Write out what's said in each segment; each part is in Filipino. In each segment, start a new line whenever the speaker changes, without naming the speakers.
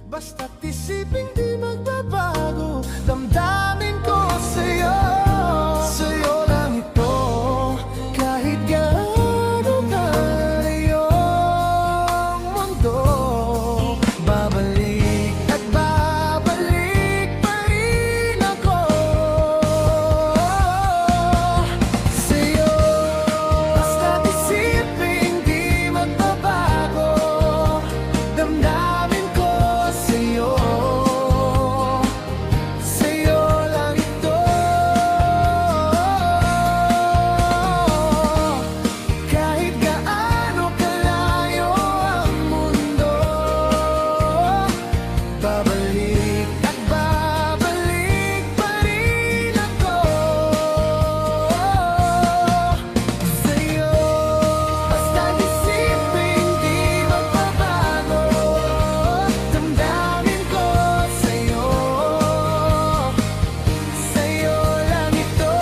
Basta't isipin di magbabago, damdamin ko sa'yo. Sa'yo lang ito, kahit gaano kalayo ang mundo. Babalik at babalik pa rin ako sa'yo. Basta't isipin di magbabago, damdamin ko sa'yo. Sa'yo lang ito, kahit gaano kalayo ang mundo. Babalik at babalik pa rin ako sa'yo. Basta't isipin di magbabago, damdamin ko sa'yo. Sa'yo lang ito,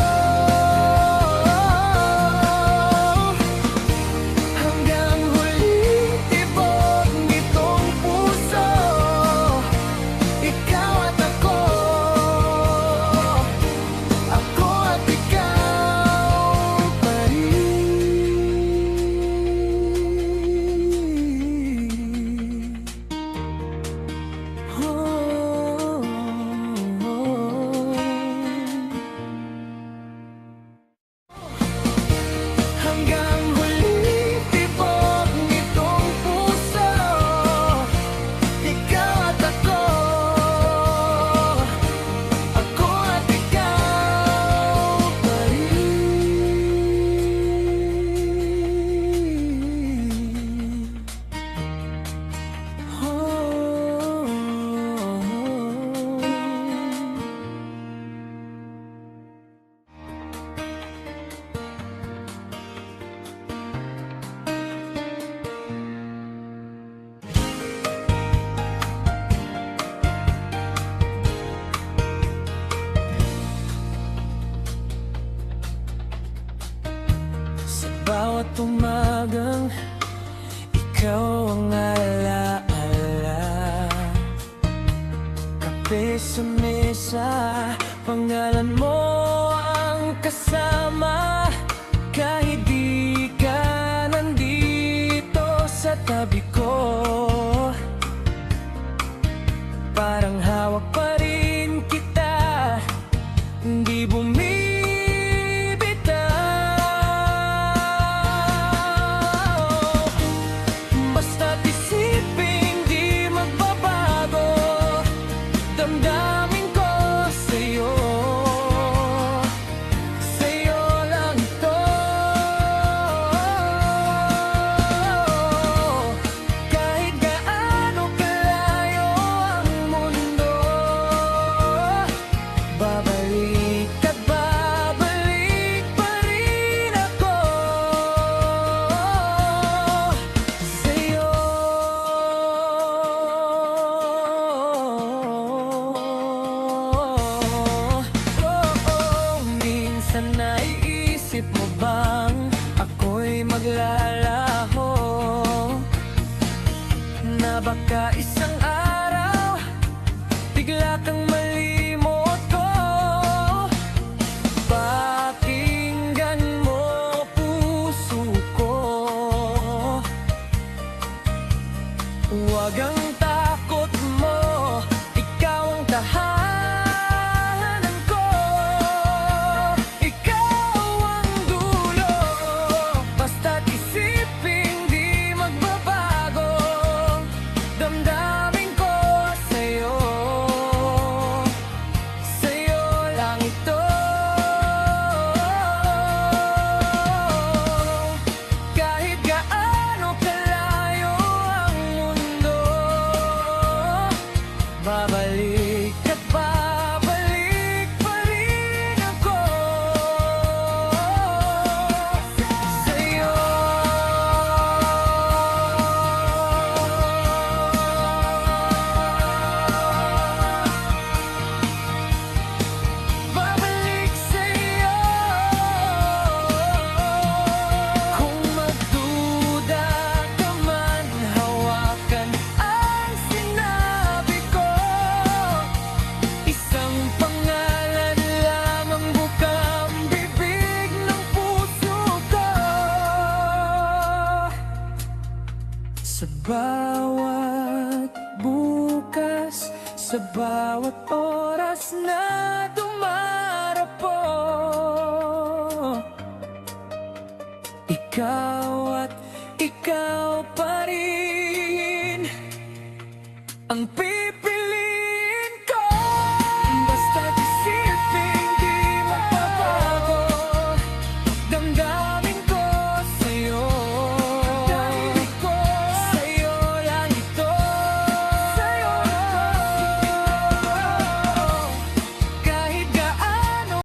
hanggang huling tibok nitong puso. Ikaw at ako at ikaw pa hanggang huling tibok nitong puso. Ikaw at ako at ikaw pa Sa bawat umagang ikaw ang alaala, kape sa mesa, pangalan mo ang kasama. Kahit di ka nandito sa tabi ko, parang hawak pa rin kita, hindi bumibitaw. Basta't isipin di magbabago, damdamin ko sa'yo. Sa'yo lang ito, kahit gaano kalayo ang mundo. Babalik at babalik pa rin ako sa'yo. Minsan naiisip mo bang ako'y maglalaho, na baka isang araw bigla kang malimot ko? Pakinggan mo puso ko, huwag ang takot mo, ikaw ang tahanan ko. Ikaw ang dulo, basta't isipin di magbabago, damdamin ko sa'yo. Sa'yo lang ito, kahit gaano kalayo ang mundo. Sa bawat bukas, sa bawat oras na dumarapo, ikaw at ikaw pa rin ang